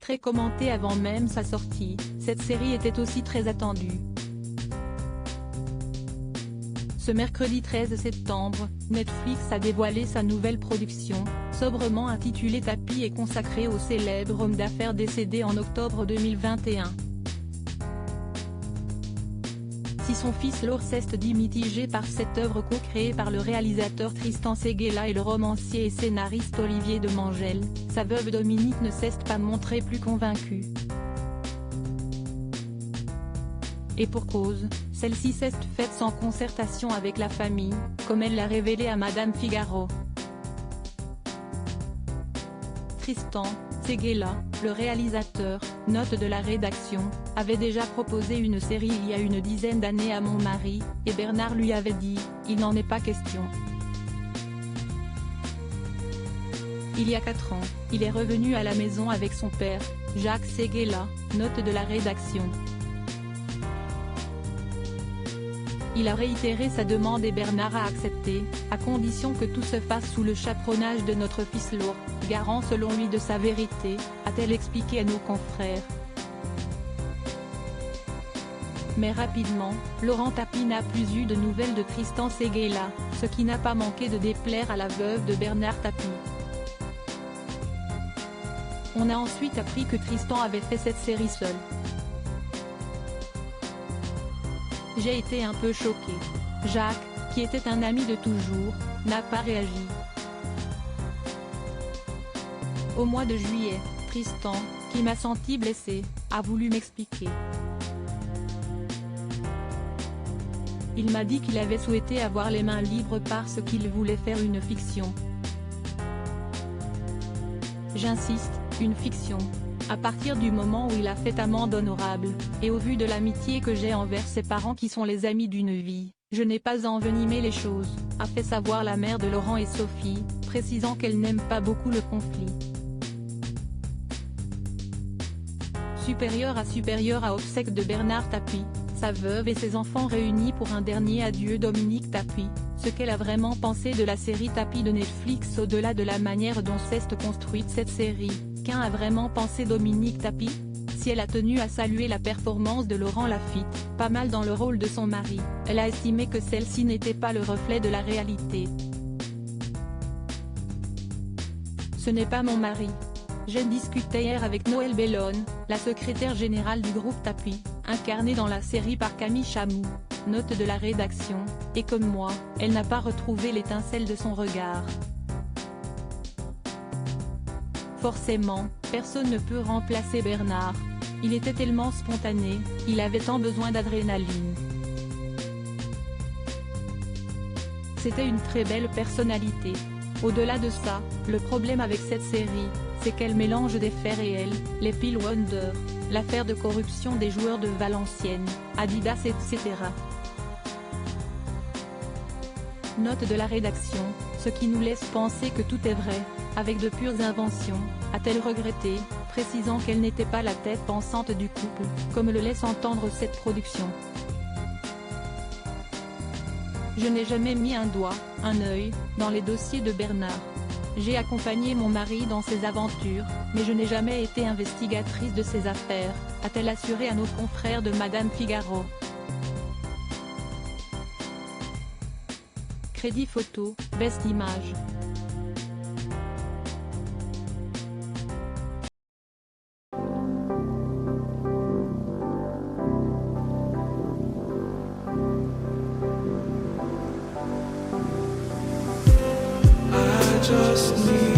très commentée avant même sa sortie, cette série était aussi très attendue. Ce mercredi 13 septembre, Netflix a dévoilé sa nouvelle production, sobrement intitulée Tapis et consacrée au célèbre homme d'affaires décédé en octobre 2021. Si son fils Lore s'est dit mitigé par cette œuvre co-créée par le réalisateur Tristan Seguela et le romancier et scénariste Olivier de Mangel, sa veuve Dominique ne s'est pas montrée plus convaincue. Et pour cause, celle-ci s'est faite sans concertation avec la famille, comme elle l'a révélé à Madame Figaro. Tristan Seguela, le réalisateur, note de la rédaction, avait déjà proposé une série il y a une dizaine d'années à mon mari, et Bernard lui avait dit « il n'en est pas question ». Il y a 4 ans, il est revenu à la maison avec son père, Jacques Seguela, note de la rédaction. Il a réitéré sa demande et Bernard a accepté, à condition que tout se fasse sous le chaperonnage de notre fils Lore, garant selon lui de sa vérité, a-t-elle expliqué à nos confrères. Mais rapidement, Laurent Tapie n'a plus eu de nouvelles de Tristan Seguela, ce qui n'a pas manqué de déplaire à la veuve de Bernard Tapie. On a ensuite appris que Tristan avait fait cette série seul. J'ai été un peu choquée. Jacques, qui était un ami de toujours, n'a pas réagi. Au mois de juillet, Tristan, qui m'a senti blessée, a voulu m'expliquer. Il m'a dit qu'il avait souhaité avoir les mains libres parce qu'il voulait faire une fiction. J'insiste, une fiction. À partir du moment où il a fait amende honorable, et au vu de l'amitié que j'ai envers ses parents qui sont les amis d'une vie, je n'ai pas envenimé les choses, a fait savoir la mère de Laurent et Sophie, précisant qu'elle n'aime pas beaucoup le conflit. Supérieur à obsèques de Bernard Tapie, sa veuve et ses enfants réunis pour un dernier adieu Dominique Tapie, ce qu'elle a vraiment pensé de la série Tapie de Netflix au-delà de la manière dont s'est construite cette série. Qu'en a vraiment pensé Dominique Tapie? Si elle a tenu à saluer la performance de Laurent Lafitte, pas mal dans le rôle de son mari, elle a estimé que celle-ci n'était pas le reflet de la réalité. Ce n'est pas mon mari. J'ai discuté hier avec Noël Bellone, la secrétaire générale du groupe Tapie, incarnée dans la série par Camille Chamou, note de la rédaction, et comme moi, elle n'a pas retrouvé l'étincelle de son regard. Forcément, personne ne peut remplacer Bernard. Il était tellement spontané, il avait tant besoin d'adrénaline. C'était une très belle personnalité. Au-delà de ça, le problème avec cette série, c'est qu'elle mélange des faits réels, les Peel Wonder, l'affaire de corruption des joueurs de Valenciennes, Adidas etc. Note de la rédaction, ce qui nous laisse penser que tout est vrai, avec de pures inventions, a-t-elle regretté, précisant qu'elle n'était pas la tête pensante du couple, comme le laisse entendre cette production. Je n'ai jamais mis un doigt, un œil, dans les dossiers de Bernard. J'ai accompagné mon mari dans ses aventures, mais je n'ai jamais été investigatrice de ses affaires, a-t-elle assuré à nos confrères de Madame Figaro. Crédit photo, best image. Just need